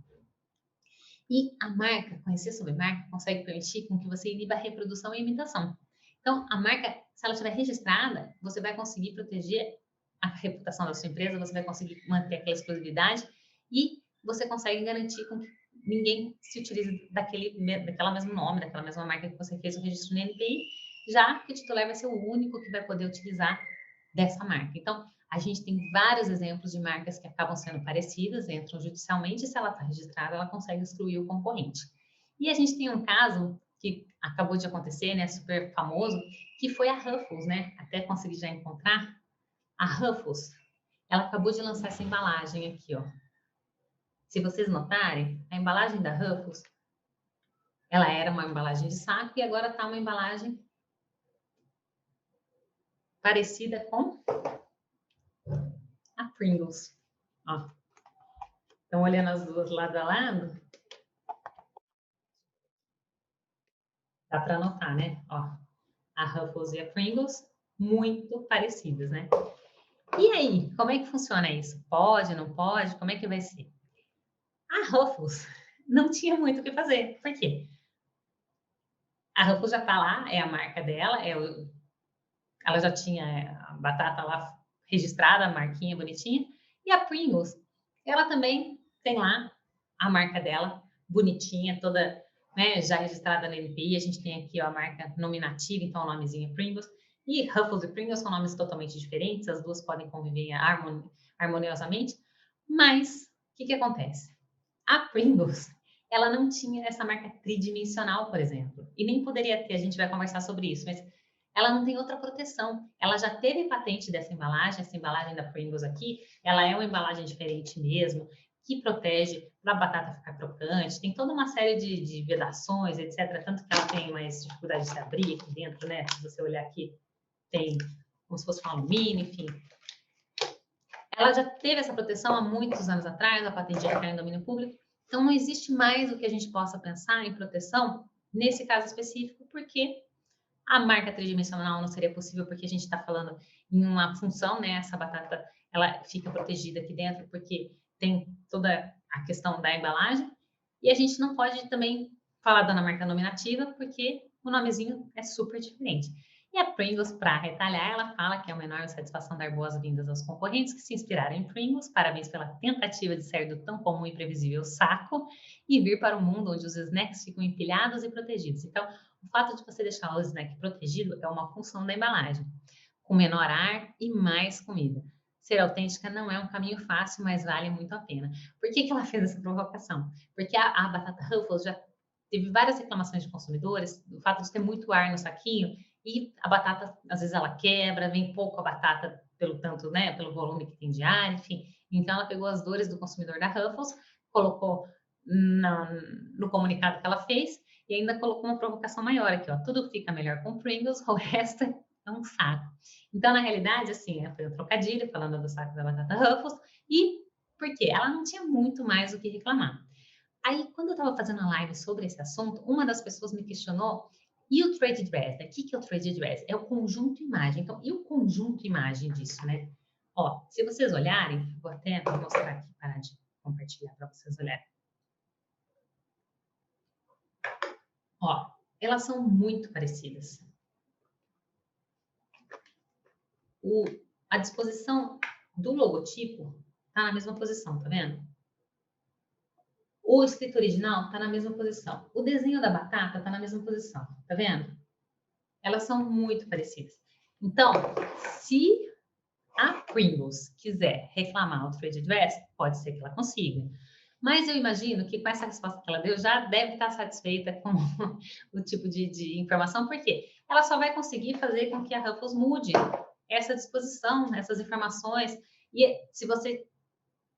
E a marca, conhecer sobre marca, consegue permitir com que você iniba a reprodução e imitação. Então, a marca, se ela estiver registrada, você vai conseguir proteger a reputação da sua empresa, você vai conseguir manter aquela exclusividade e você consegue garantir com que ninguém se utilize daquela mesmo nome, daquela mesma marca que você fez o registro no NPI, já que o titular vai ser o único que vai poder utilizar dessa marca. Então, a gente tem vários exemplos de marcas que acabam sendo parecidas, entram judicialmente, e se ela está registrada, ela consegue excluir o concorrente. E a gente tem um caso que acabou de acontecer, né, super famoso, que foi a Ruffles, né? Até consegui já encontrar. A Ruffles, ela acabou de lançar essa embalagem aqui, ó. Se vocês notarem, a embalagem da Ruffles, ela era uma embalagem de saco e agora está uma embalagem parecida com a Pringles. Ó. Então, olhando as duas lado a lado, dá para notar, né? Ó, a Ruffles e a Pringles, muito parecidas, né? E aí, como é que funciona isso? Pode, não pode? Como é que vai ser? A Ruffles não tinha muito o que fazer. Por quê? A Ruffles já tá lá, é a marca dela, ela já tinha a batata lá registrada, a marquinha bonitinha. E a Pringles, ela também tem lá a marca dela, bonitinha, toda, né, já registrada na NPI. A gente tem aqui ó, a marca nominativa, então o nomezinho é Pringles. E Ruffles e Pringles são nomes totalmente diferentes, as duas podem conviver harmoniosamente. Mas, o que acontece? A Pringles, ela não tinha essa marca tridimensional, por exemplo. E nem poderia ter, a gente vai conversar sobre isso, mas ela não tem outra proteção. Ela já teve patente dessa embalagem, essa embalagem da Pringles aqui, ela é uma embalagem diferente mesmo, que protege para a batata ficar crocante, tem toda uma série de vedações, etc. Tanto que ela tem mais dificuldade de se abrir aqui dentro, né? Se você olhar aqui, tem como se fosse um alumínio, enfim. Ela já teve essa proteção há muitos anos atrás, a patente já caiu em domínio público, então não existe mais o que a gente possa pensar em proteção nesse caso específico, porque a marca tridimensional não seria possível porque a gente está falando em uma função, né? Essa batata ela fica protegida aqui dentro porque tem toda a questão da embalagem e a gente não pode também falar da marca nominativa porque o nomezinho é super diferente. E a Pringles, para retalhar, ela fala que é uma enorme satisfação dar boas-vindas aos concorrentes que se inspiraram em Pringles. Parabéns pela tentativa de sair do tão comum e previsível saco e vir para um mundo onde os snacks ficam empilhados e protegidos. Então, o fato de você deixar o snack protegido é uma função da embalagem, com menor ar e mais comida. Ser autêntica não é um caminho fácil, mas vale muito a pena. Por que ela fez essa provocação? Porque a batata Ruffles já teve várias reclamações de consumidores, do fato de ter muito ar no saquinho, e a batata, às vezes, ela quebra, vem pouco a batata pelo tanto, né, pelo volume que tem de ar, enfim. Então, ela pegou as dores do consumidor da Ruffles, colocou no comunicado que ela fez, e ainda colocou uma provocação maior aqui, ó. Tudo fica melhor com Pringles, o resto é um saco. Então, na realidade, assim, foi um trocadilho falando do saco da batata Ruffles, e por quê? Ela não tinha muito mais o que reclamar. Aí, quando eu estava fazendo a live sobre esse assunto, uma das pessoas me questionou, e o trade dress? O que é o trade dress? É o conjunto imagem. Então, e o conjunto imagem disso, né? Ó, se vocês olharem, vou até mostrar aqui, parar de compartilhar para vocês olharem. Ó, elas são muito parecidas. A disposição do logotipo tá na mesma posição, tá vendo? O escrito original tá na mesma posição. O desenho da batata tá na mesma posição, tá vendo? Elas são muito parecidas. Então, se a Pringles quiser reclamar o trade dress, pode ser que ela consiga. Mas eu imagino que com essa resposta que ela deu, já deve estar satisfeita com o tipo de informação, porque ela só vai conseguir fazer com que a Ruffles mude essa disposição, essas informações. E se você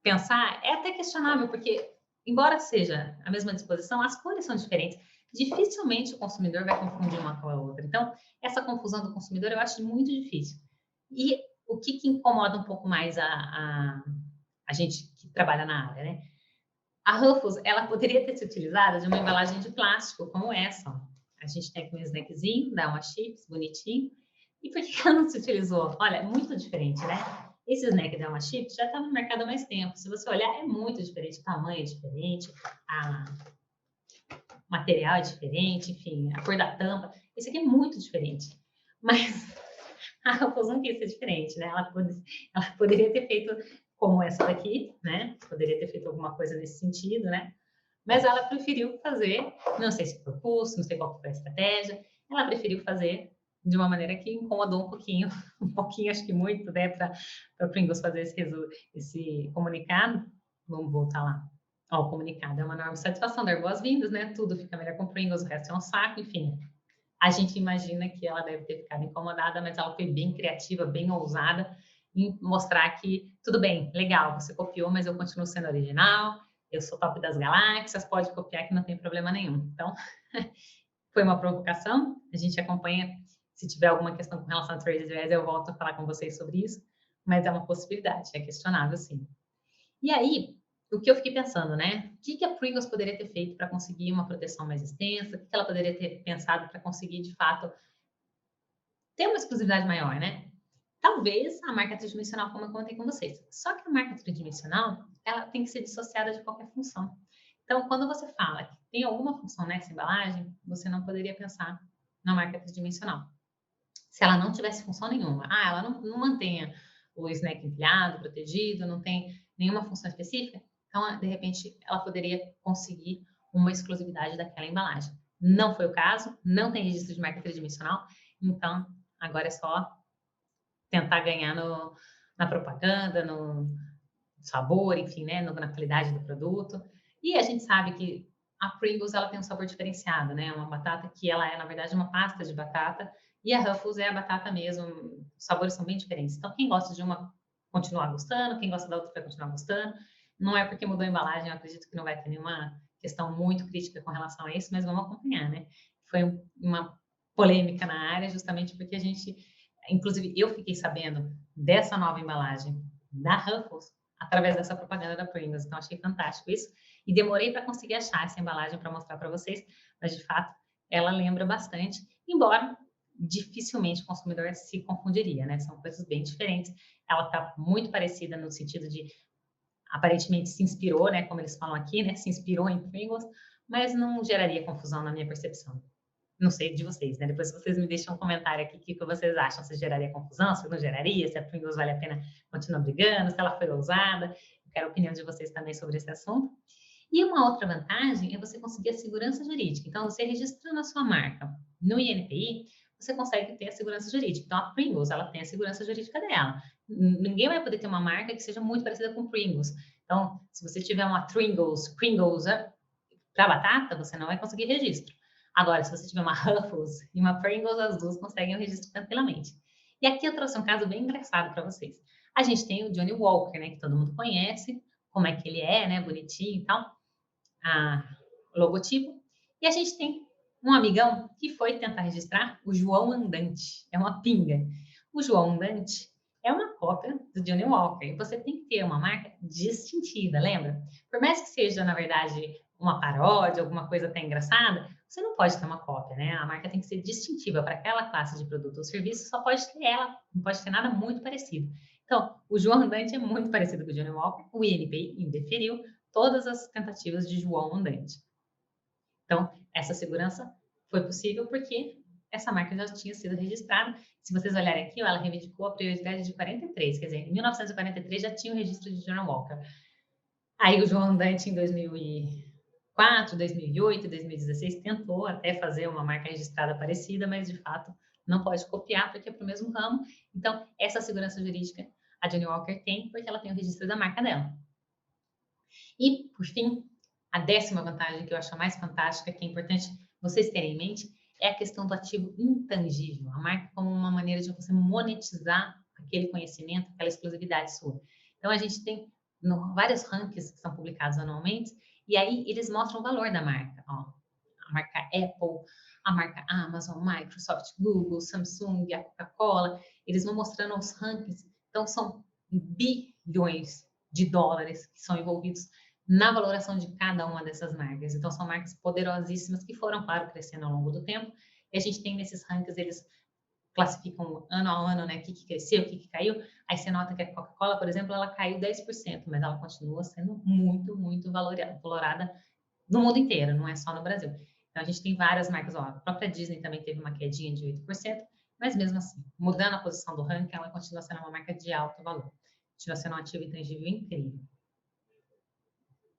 pensar, é até questionável, porque, embora seja a mesma disposição, as cores são diferentes. Dificilmente o consumidor vai confundir uma com a outra. Então, essa confusão do consumidor eu acho muito difícil. E o que incomoda um pouco mais a gente que trabalha na área, né? A Ruffles, ela poderia ter sido utilizada de uma embalagem de plástico, como essa. Ó. A gente tem aqui um snackzinho, dá uma chips, bonitinho. E por que ela não se utilizou? Olha, é muito diferente, né? Esse snack da uma chips já está no mercado há mais tempo. Se você olhar, é muito diferente. O tamanho é diferente, o material é diferente, enfim, a cor da tampa. Esse aqui é muito diferente. Mas a Ruffles não quis ser diferente, né? Ela poderia ter feito como essa daqui, né? Poderia ter feito alguma coisa nesse sentido, né? Mas ela preferiu fazer, não sei se por custo, não sei qual foi a estratégia, ela preferiu fazer de uma maneira que incomodou um pouquinho, acho que muito, né, para a Pringles fazer esse comunicado. Vamos voltar lá. Ó, o comunicado é uma enorme satisfação, dar boas-vindas, né? Tudo fica melhor com Pringles, o resto é um saco, enfim. A gente imagina que ela deve ter ficado incomodada, mas ela foi bem criativa, bem ousada em mostrar que tudo bem, legal, você copiou, mas eu continuo sendo original, eu sou top das galáxias, pode copiar que não tem problema nenhum. Então, foi uma provocação, a gente acompanha, se tiver alguma questão com relação ao trade dress, eu volto a falar com vocês sobre isso, mas é uma possibilidade, é questionável sim. E aí, o que eu fiquei pensando, né? O que a Pringles poderia ter feito para conseguir uma proteção mais extensa? O que ela poderia ter pensado para conseguir, de fato, ter uma exclusividade maior, né? Talvez a marca tridimensional, como eu contei com vocês. Só que a marca tridimensional, ela tem que ser dissociada de qualquer função. Então, quando você fala que tem alguma função nessa embalagem, você não poderia pensar na marca tridimensional. Se ela não tivesse função nenhuma, ela não mantenha o snack empilhado, protegido, não tem nenhuma função específica, então, de repente, ela poderia conseguir uma exclusividade daquela embalagem. Não foi o caso, não tem registro de marca tridimensional, então, agora é só tentar ganhar na propaganda, no sabor, enfim, né, na qualidade do produto. E a gente sabe que a Pringles ela tem um sabor diferenciado, né? Uma batata que ela é, na verdade, uma pasta de batata e a Ruffles é a batata mesmo. Os sabores são bem diferentes. Então, quem gosta de uma continuar gostando, quem gosta da outra vai continuar gostando. Não é porque mudou a embalagem, eu acredito que não vai ter nenhuma questão muito crítica com relação a isso, mas vamos acompanhar, né? Foi uma polêmica na área, justamente porque a gente, inclusive eu fiquei sabendo dessa nova embalagem da Ruffles através dessa propaganda da Pringles. Então, achei fantástico isso. E demorei para conseguir achar essa embalagem para mostrar para vocês, mas de fato ela lembra bastante, embora dificilmente o consumidor se confundiria, né? São coisas bem diferentes. Ela está muito parecida no sentido de aparentemente se inspirou, né? Como eles falam aqui, né? Se inspirou em Pringles, mas não geraria confusão na minha percepção. Não sei de vocês, né? Depois vocês me deixam um comentário aqui o que vocês acham, se geraria confusão, se não geraria, se a Pringles vale a pena continuar brigando, se ela foi ousada. Eu quero a opinião de vocês também sobre esse assunto. E uma outra vantagem é você conseguir a segurança jurídica. Então, você registrando a sua marca no INPI, você consegue ter a segurança jurídica. Então, a Pringles, ela tem a segurança jurídica dela. Ninguém vai poder ter uma marca que seja muito parecida com Pringles. Então, se você tiver uma Pringles para batata, você não vai conseguir registro. Agora, se você tiver uma Ruffles e uma Pringles, as duas conseguem o registro tranquilamente. E aqui eu trouxe um caso bem engraçado para vocês. A gente tem o Johnny Walker, né, que todo mundo conhece, como é que ele é, né, bonitinho e tal, o logotipo. E a gente tem um amigão que foi tentar registrar o João Andante, é uma pinga. O João Andante é uma cópia do Johnny Walker, e você tem que ter uma marca distintiva, lembra? Por mais que seja, na verdade, uma paródia, alguma coisa até engraçada, você não pode ter uma cópia, né? A marca tem que ser distintiva para aquela classe de produto ou serviço, só pode ter ela, não pode ter nada muito parecido. Então, o João Andante é muito parecido com o Johnny Walker, o INPI indeferiu todas as tentativas de João Andante. Então, essa segurança foi possível porque essa marca já tinha sido registrada. Se vocês olharem aqui, ela reivindicou a prioridade de 43, quer dizer, em 1943 já tinha o registro de Johnny Walker. Aí o João Andante, em 2004, 2008, 2016, tentou até fazer uma marca registrada parecida, mas de fato não pode copiar porque é para o mesmo ramo. Então, essa segurança jurídica A Johnnie Walker tem porque ela tem o registro da marca dela. E, por fim, a 10ª vantagem que eu acho a mais fantástica, que é importante vocês terem em mente, é a questão do ativo intangível. A marca como uma maneira de você monetizar aquele conhecimento, aquela exclusividade sua. Então, a gente tem vários rankings que são publicados anualmente, e aí eles mostram o valor da marca. Ó, a marca Apple, a marca Amazon, Microsoft, Google, Samsung, a Coca-Cola, eles vão mostrando os rankings. Então, são bilhões de dólares que são envolvidos na valoração de cada uma dessas marcas. Então, são marcas poderosíssimas que foram, claro, crescendo ao longo do tempo. E a gente tem nesses rankings, eles classificam ano a ano, né, o que cresceu, o que caiu. Aí você nota que a Coca-Cola, por exemplo, ela caiu 10%, mas ela continua sendo muito, muito valorada no mundo inteiro, não é só no Brasil. Então, a gente tem várias marcas, ó, a própria Disney também teve uma quedinha de 8%, mas mesmo assim, mudando a posição do ranking, ela continua sendo uma marca de alto valor. Continua sendo um ativo intangível incrível.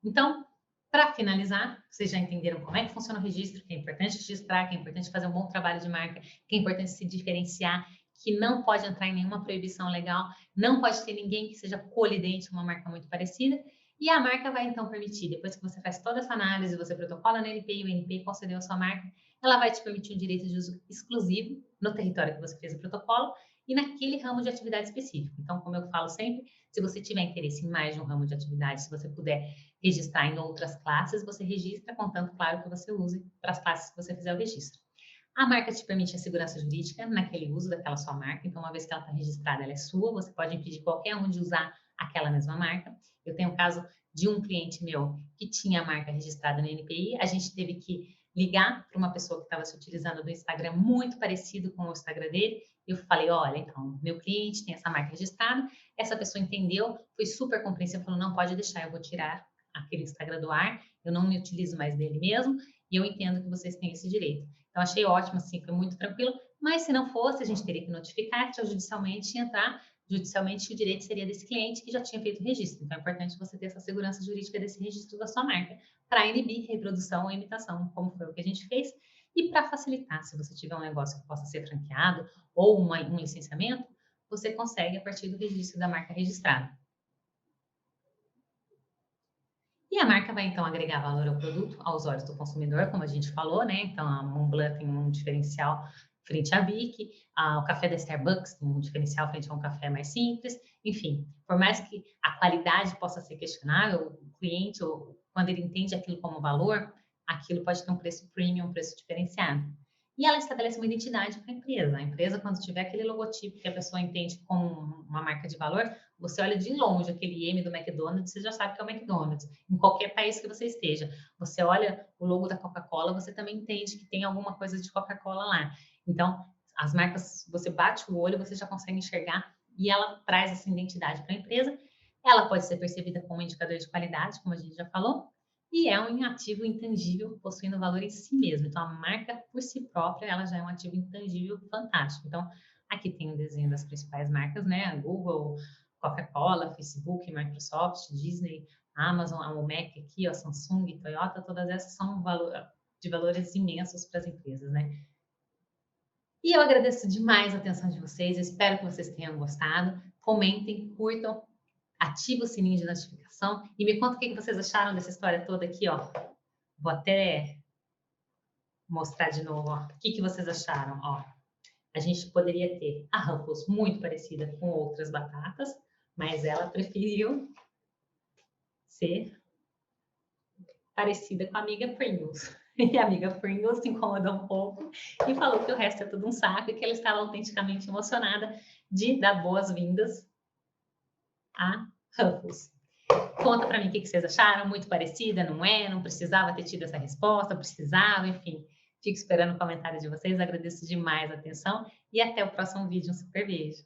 Então, para finalizar, vocês já entenderam como é que funciona o registro, que é importante registrar, que é importante fazer um bom trabalho de marca, que é importante se diferenciar, que não pode entrar em nenhuma proibição legal, não pode ter ninguém que seja colidente com uma marca muito parecida, e a marca vai então permitir, depois que você faz toda essa análise, você protocola na NPI, o NPI concedeu a sua marca, ela vai te permitir um direito de uso exclusivo no território que você fez o protocolo e naquele ramo de atividade específico. Então, como eu falo sempre, se você tiver interesse em mais de um ramo de atividade, se você puder registrar em outras classes, você registra, contanto, claro, que você use para as classes que você fizer o registro. A marca te permite a segurança jurídica naquele uso daquela sua marca, então, uma vez que ela está registrada, ela é sua, você pode impedir qualquer um de usar aquela mesma marca. Eu tenho o caso de um cliente meu que tinha a marca registrada no NPI, a gente teve que ligar para uma pessoa que estava se utilizando do Instagram muito parecido com o Instagram dele. Eu falei, olha, então, meu cliente tem essa marca registrada, essa pessoa entendeu, foi super compreensiva, falou, não, pode deixar, eu vou tirar aquele Instagram do ar, eu não me utilizo mais dele mesmo, e eu entendo que vocês têm esse direito. Então, achei ótimo, assim, foi muito tranquilo, mas se não fosse, a gente teria que notificar extrajudicialmente e entrar judicialmente que o direito seria desse cliente que já tinha feito o registro. Então, é importante você ter essa segurança jurídica desse registro da sua marca, para inibir reprodução ou imitação, como foi o que a gente fez, e para facilitar, se você tiver um negócio que possa ser franqueado ou um licenciamento, você consegue a partir do registro da marca registrada. E a marca vai, então, agregar valor ao produto aos olhos do consumidor, como a gente falou, né? Então, a Montblanc tem um diferencial frente à Bic, o café da Starbucks tem um diferencial frente a um café mais simples. Enfim, por mais que a qualidade possa ser questionável, o cliente, quando ele entende aquilo como valor, aquilo pode ter um preço premium, um preço diferenciado. E ela estabelece uma identidade para a empresa. A empresa, quando tiver aquele logotipo que a pessoa entende como uma marca de valor, você olha de longe aquele M do McDonald's, você já sabe que é o McDonald's. Em qualquer país que você esteja, você olha o logo da Coca-Cola, você também entende que tem alguma coisa de Coca-Cola lá. Então, as marcas, você bate o olho, você já consegue enxergar e ela traz essa identidade para a empresa. Ela pode ser percebida como um indicador de qualidade, como a gente já falou, e é um ativo intangível, possuindo valor em si mesmo. Então, a marca, por si própria, ela já é um ativo intangível fantástico. Então, aqui tem o desenho das principais marcas, né? A Google, Coca-Cola, Facebook, Microsoft, Disney, Amazon, a Omec aqui, a Samsung, Toyota, todas essas são de valores imensos para as empresas, né? E eu agradeço demais a atenção de vocês, eu espero que vocês tenham gostado. Comentem, curtam, ativem o sininho de notificação e me conta o que vocês acharam dessa história toda aqui, ó. Vou até mostrar de novo, ó. O que vocês acharam, ó. A gente poderia ter a Ruffles muito parecida com outras batatas, mas ela preferiu ser parecida com a amiga Pringles. E a amiga Pringles se incomodou um pouco e falou que o resto é tudo um saco e que ela estava autenticamente emocionada de dar boas-vindas a Ruffles. Conta para mim o que vocês acharam, muito parecida, não é? Não precisava ter tido essa resposta, precisava, enfim. Fico esperando o comentário de vocês, agradeço demais a atenção e até o próximo vídeo. Um super beijo!